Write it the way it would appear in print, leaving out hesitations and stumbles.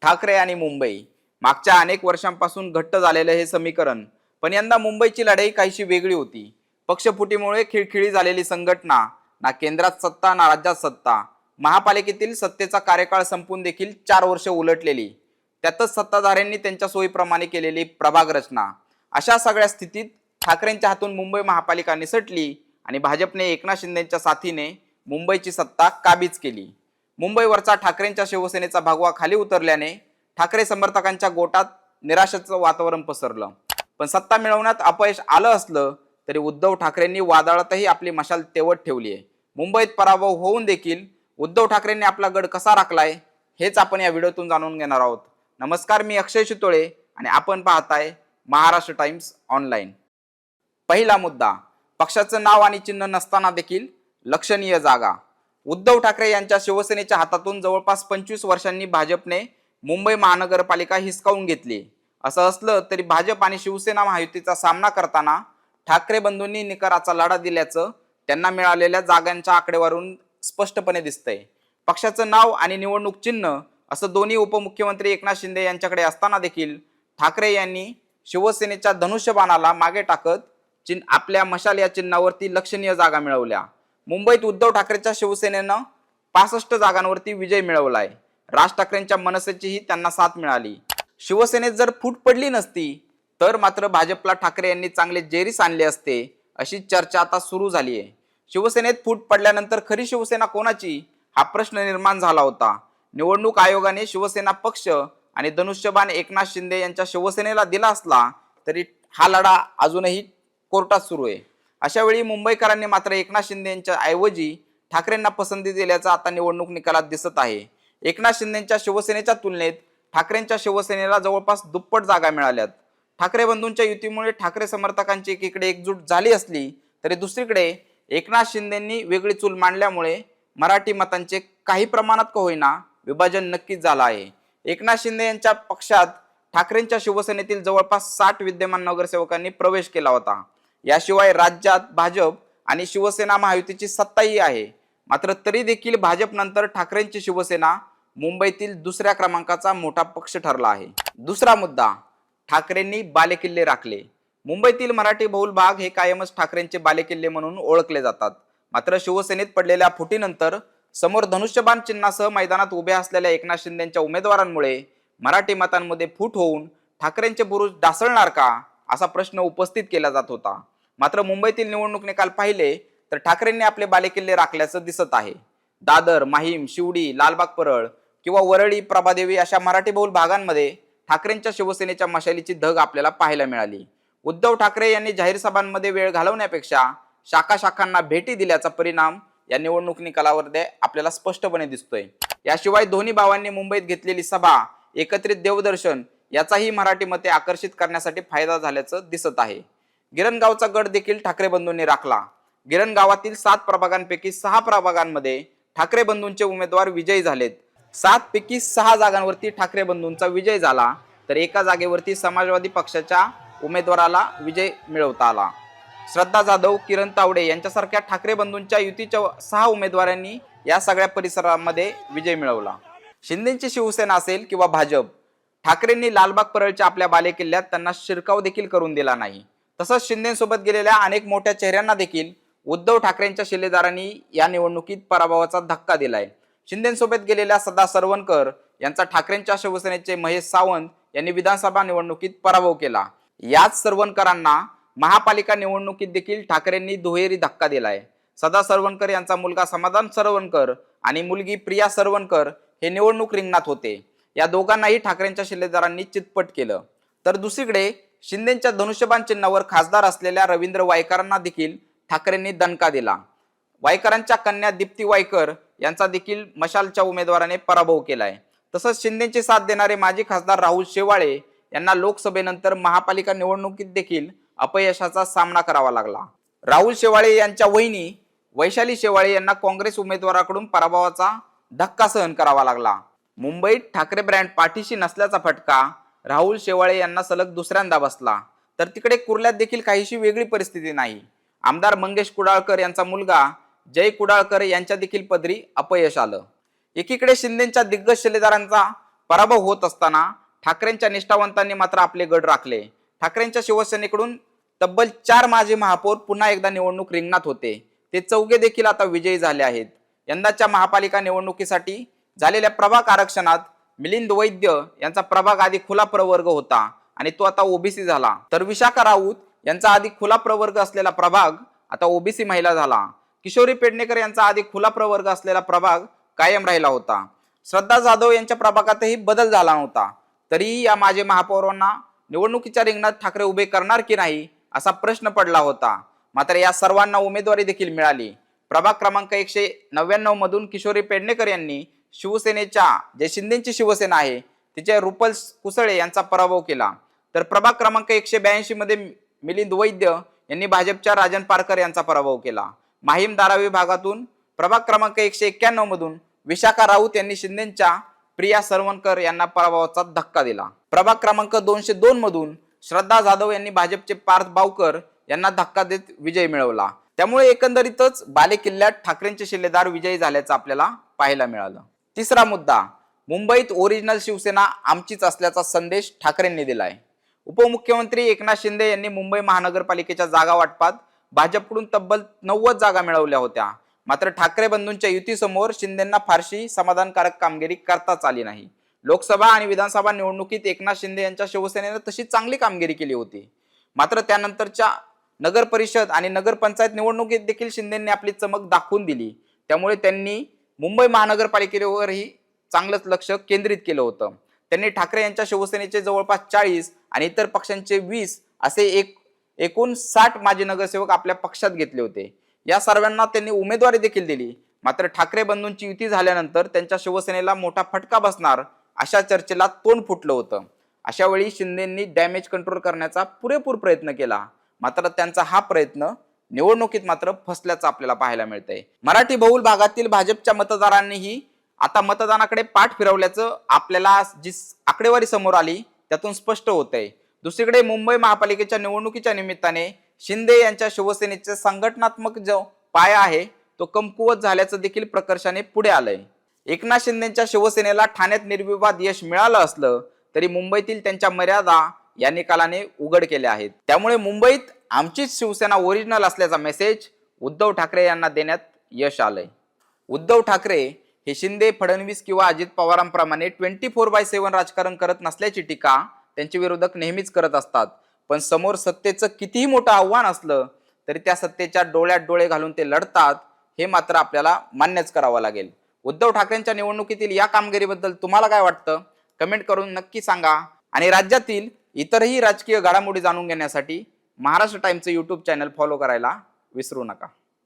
ठाकरे आणि मुंबई मागच्या अनेक वर्षांपासून घट्ट झालेलं हे समीकरण, पण यंदा मुंबईची लढाई काहीशी वेगळी होती. पक्षफुटीमुळे खिळखिळी झालेली संघटना, ना केंद्रात सत्ता ना राज्यात सत्ता, महापालिकेतील सत्तेचा कार्यकाळ संपून देखील 4 वर्ष उलटलेली, त्यातच सत्ताधाऱ्यांनी त्यांच्या सोयीप्रमाणे केलेली प्रभाग रचना. अशा सगळ्या स्थितीत ठाकरेंच्या हातून मुंबई महापालिका निसटली आणि भाजपने एकनाथ शिंदेच्या साथीने मुंबईची सत्ता काबीज केली. मुंबईवरचा ठाकरेंच्या शिवसेनेचा भगवा खाली उतरल्याने ठाकरे समर्थकांच्या गोटात निराशेचं वातावरण पसरलं. पण सत्ता मिळवण्यात अपयश आलं असलं तरी उद्धव ठाकरेंनी वादळातही आपली मशाल तेवत ठेवली आहे. मुंबईत पराभव होऊन देखील उद्धव ठाकरेंनी आपला गड कसा राखलाय हेच आपण या व्हिडिओतून जाणून घेणार आहोत. नमस्कार, मी अक्षय शितोळे आणि आपण पाहताय महाराष्ट्र टाइम्स ऑनलाईन. पहिला मुद्दा, पक्षाचं नाव आणि चिन्ह नसताना देखील लक्षणीय जागा. उद्धव ठाकरे यांच्या शिवसेनेच्या हातातून जवळपास 25 वर्षांनी भाजपने मुंबई महानगरपालिका हिसकावून घेतली. असं असलं तरी भाजप आणि शिवसेना महायुतीचा सामना करताना ठाकरे बंधूंनी निकराचा लढा दिल्याचं त्यांना मिळालेल्या जागांच्या आकडेवारून स्पष्टपणे दिसतंय. पक्षाचं नाव आणि निवडणूक चिन्ह असं दोन्ही उपमुख्यमंत्री एकनाथ शिंदे यांच्याकडे असताना देखील ठाकरे यांनी शिवसेनेच्या धनुष्यबाणाला मागे टाकत आपल्या मशाल या चिन्हावरती लक्षणीय जागा मिळवल्या. मुंबईत उद्धव ठाकरेच्या शिवसेनेनं 65 जागांवरती विजय मिळवलाय. राज ठाकरेंच्या मनसेचीही त्यांना साथ मिळाली. शिवसेनेत जर फूट पडली नसती तर मात्र भाजपला ठाकरे यांनी चांगले जेरीस आणले असते, अशी चर्चा आता सुरू झाली आहे. शिवसेनेत फूट पडल्यानंतर खरी शिवसेना कोणाची हा प्रश्न निर्माण झाला होता. निवडणूक आयोगाने शिवसेना पक्ष आणि धनुष्यबाण एकनाथ शिंदे यांच्या शिवसेनेला दिला असला तरी हा लढा अजूनही कोर्टात सुरू आहे. अशा वेळी मुंबईकरांनी मात्र एकनाथ शिंदे यांच्या ऐवजी ठाकरेंना पसंती दिल्याचं आता निवडणूक निकालात दिसत आहे. एकनाथ शिंदेच्या शिवसेनेच्या तुलनेत ठाकरेंच्या शिवसेनेला जवळपास दुप्पट जागा मिळाल्यात. ठाकरे बंधूंच्या युतीमुळे ठाकरे समर्थकांची एकीकडे एकजूट झाली असली तरी दुसरीकडे एकनाथ शिंदेंनी वेगळी चूल मांडल्यामुळे मराठी मतांचे काही प्रमाणात का होईना विभाजन नक्कीच झालं आहे. एकनाथ शिंदे यांच्या पक्षात ठाकरेंच्या शिवसेनेतील जवळपास 60 विद्यमान नगरसेवकांनी प्रवेश केला होता. याशिवाय राज्यात भाजप आणि शिवसेना महायुतीची सत्ताही आहे. मात्र तरी देखील भाजप नंतर ठाकरेंची शिवसेना मुंबईतील दुसऱ्या क्रमांकाचा मोठा पक्ष ठरला आहे. दुसरा मुद्दा, ठाकरेंनी बालेकिल्ले राखले. मुंबईतील मराठी बहुल भाग हे कायमच ठाकरेंचे बालेकिल्ले म्हणून ओळखले जातात. मात्र शिवसेनेत पडलेल्या फुटीनंतर समोर धनुष्यबाण चिन्हासह मैदानात उभ्या असलेल्या एकनाथ शिंदेच्या उमेदवारांमुळे मराठी मतांमध्ये फूट होऊन ठाकरेंचे बुरुज ढासळणार का असा प्रश्न उपस्थित केला जात होता. मात्र मुंबईतील निवडणूक निकाल पाहिले तर ठाकरेंनी आपले बालेकिल्ले राखल्याचं दिसत आहे. दादर, माहीम, शिवडी, लालबाग परळ किंवा वरळी, प्रभादेवी अशा मराठी बहुल भागांमध्ये ठाकरेंच्या शिवसेनेच्या मशालीची धग आपल्याला पाहायला मिळाली. उद्धव ठाकरे यांनी जाहीर सभांमध्ये वेळ घालवण्यापेक्षा शाखांना भेटी दिल्याचा परिणाम या निवडणूक निकालावर आपल्याला स्पष्टपणे दिसतोय. याशिवाय दोन्ही भावांनी मुंबईत घेतलेली सभा, एकत्रित देवदर्शन याचाही मराठी मते आकर्षित करण्यासाठी फायदा झाल्याचं दिसत आहे. गिरणगावचा गड देखील ठाकरे बंधूंनी राखला. गिरणगावातील 7 प्रभागांपैकी 6 प्रभागांमध्ये ठाकरे बंधूंचे उमेदवार विजयी झालेत. 7 पैकी 6 जागांवरती ठाकरे बंधूंचा विजय झाला तर एका जागेवरती समाजवादी पक्षाच्या उमेदवाराला विजय मिळवता आला. श्रद्धा जाधव, किरण तावडे यांच्यासारख्या ठाकरे बंधूंच्या युतीच्या 6 उमेदवारांनी या सगळ्या परिसरामध्ये विजय मिळवला. शिंदेची शिवसेना असेल किंवा भाजप, ठाकरेंनी लालबाग परळच्या आपल्या बालेकिल्ल्यात त्यांना शिरकाव देखील करून दिला नाही. तसंच शिंदेसोबत गेलेल्या अनेक मोठ्या चेहऱ्यांना देखील उद्धव ठाकरेंच्या शिलेदारांनी या निवडणुकीत पराभवाचा धक्का दिलाय. शिंदेसोबत गेलेल्या सदा सरवणकर यांचा ठाकरेंच्या शिवसेनेचे महेश सावंत यांनी विधानसभा निवडणुकीत पराभव केला. याच सरवणकरांना महापालिका निवडणुकीत देखील ठाकरेंनी दुहेरी धक्का दिलाय. सदा सरवणकर यांचा मुलगा समाधान सरवणकर आणि मुलगी प्रिया सरवणकर हे निवडणूक रिंगणात होते. या दोघांनाही ठाकरेंच्या शिलेदारांनी चितपट केलं. तर दुसरीकडे शिंदेच्या धनुष्यबाण चिन्हावर खासदार असलेल्या रवींद्र वायकरांना देखील ठाकरेंनी दणका दिला. वायकरांच्या कन्या दीप्ती वायकर यांचा देखील मशालच्या उमेदवाराने पराभव केलाय. तसंच शिंदेची साथ देणारे माजी खासदार राहुल शेवाळे यांना लोकसभेनंतर महापालिका निवडणुकीत देखील अपयशाचा सामना करावा लागला. राहुल शेवाळे यांच्या वहिनी वैशाली शेवाळे यांना काँग्रेस उमेदवाराकडून पराभवाचा धक्का सहन करावा लागला. मुंबईत ठाकरे ब्रँड पाठीशी नसल्याचा फटका राहुल शेवाळे यांना सलग दुसऱ्यांदा बसला. तर तिकडे कुर्ल्यात देखील काहीशी वेगळी परिस्थिती नाही. आमदार मंगेश कुडाळकर यांचा मुलगा जय कुडाळकर यांच्या देखील पदरी अपयश आलं. एकीकडे शिंदेच्या दिग्गज शिलेदारांचा पराभव होत असताना ठाकरेंच्या निष्ठावंतांनी मात्र आपले गड राखले. ठाकरेंच्या शिवसेनेकडून तब्बल 4 माजी महापौर पुन्हा एकदा निवडणूक रिंगणात होते. ते चौघे देखील आता विजयी झाले आहेत. यंदाच्या महापालिका निवडणुकीसाठी झालेल्या प्रभाग आरक्षणात मिलिंद वैद्य यांचा प्रभाग आधी खुला प्रवर्ग होता आणि तो आता ओबीसी झाला. तर विशाखा राऊत यांचा आधी खुला प्रवर्ग असलेला प्रभाग आता ओबीसी महिला झाला. किशोरी पेडणेकर यांचा आधी खुला प्रवर्ग असलेला प्रभाग कायम राहिला होता. श्रद्धा जाधव यांच्या प्रभागातही बदल झाला नव्हता. तरीही या माजी महापौरांना निवडणुकीच्या रिंगणात ठाकरे उभे करणार की नाही असा प्रश्न पडला होता. मात्र या सर्वांना उमेदवारी देखील मिळाली. प्रभाग क्रमांक 199 मधून किशोरी पेडणेकर यांनी शिवसेनेच्या जे शिंदेची शिवसेना आहे तिचे रुपल कुसळे यांचा पराभव केला. तर प्रभाग क्रमांक 182 मध्ये मिलिंद वैद्य यांनी भाजपच्या राजन पारकर यांचा पराभव केला. माहीम धारावी भागातून प्रभाग क्रमांक 191 मधून विशाखा राऊत यांनी शिंदेच्या प्रिया सरवणकर यांना पराभवाचा धक्का दिला. प्रभाग क्रमांक 202 मधून श्रद्धा जाधव यांनी भाजपचे पार्थ बावकर यांना धक्का देत विजय मिळवला. त्यामुळे एकंदरीतच बालेकिल्ल्यात ठाकरेंचे शिल्लेदार विजयी झाल्याचं आपल्याला पाहायला मिळालं. तिसरा मुद्दा, मुंबईत ओरिजिनल शिवसेना आमचीच असल्याचा संदेश ठाकरेंनी दिलाय. उपमुख्यमंत्री एकनाथ शिंदे यांनी मुंबई महानगरपालिकेच्या जागा वाटपात भाजपकडून तब्बल 90 जागा मिळवल्या होत्या. मात्र ठाकरे बंधूंच्या युतीसमोर शिंदेंना फारशी समाधानकारक कामगिरी करताच आली नाही. लोकसभा आणि विधानसभा निवडणुकीत एकनाथ शिंदे यांच्या शिवसेनेनं तशी चांगली कामगिरी केली होती. मात्र त्यानंतरच्या नगर परिषद आणि नगरपंचायत निवडणुकीत देखील शिंदेंनी आपली चमक दाखवून दिली. त्यामुळे त्यांनी मुंबई महानगरपालिकेवरही चांगलंच लक्ष केंद्रित केलं होतं. त्यांनी ठाकरे यांच्या शिवसेनेचे जवळपास 40 आणि इतर पक्षांचे 20 असे एकूण 60 माजी नगरसेवक आपल्या पक्षात घेतले होते. या सर्वांना त्यांनी उमेदवारी देखील दिली. मात्र ठाकरे बंधूंची युती झाल्यानंतर त्यांच्या शिवसेनेला मोठा फटका बसणार अशा चर्चेला तोंड फुटलं होतं. अशा वेळी शिंदेंनी डॅमेज कंट्रोल करण्याचा पुरेपूर प्रयत्न केला. मात्र त्यांचा हा प्रयत्न निवडणुकीत मात्र फसल्याचं आपल्याला पाहायला मिळतंय. मराठी बहुल भागातील भाजपच्या मतदारांनीही आता मतदानाकडे पाठ फिरवल्याचं आपल्याला जी आकडेवारी समोर आली त्यातून स्पष्ट होतंय. दुसरीकडे मुंबई महापालिकेच्या निवडणुकीच्या निमित्ताने शिंदे यांच्या शिवसेनेचे संघटनात्मक जो पाया आहे तो कमकुवत झाल्याचं देखील प्रकर्षाने पुढे आलंय. एकनाथ शिंदेच्या शिवसेनेला ठाण्यात निर्विवाद यश मिळालं असलं तरी मुंबईतील त्यांच्या मर्यादा या निकालाने उघड केल्या आहेत. त्यामुळे मुंबईत आमचीच शिवसेना ओरिजिनल असल्याचा मेसेज उद्धव ठाकरे यांना देण्यात यश आलंय. उद्धव ठाकरे हे शिंदे, फडणवीस किंवा अजित पवारांप्रमाणे 24/7 राजकारण करत नसल्याची टीका त्यांचे विरोधक नेहमीच करत असतात. पण समोर सत्तेचं कितीही मोठं आव्हान असलं तरी त्या सत्तेच्या डोळ्यात डोळे घालून ते लढतात, हे मात्र आपल्याला मान्यच करावं लागेल. उद्धव ठाकरेंच्या निवडणुकीतील या कामगिरीबद्दल तुम्हाला काय वाटतं? कमेंट करून नक्की सांगा. आणि राज्यातील इतरही राजकीय घडामोडी जाणून घेण्यासाठी महाराष्ट्र टाइम्सचे YouTube चॅनल फॉलो करायला विसरू नका.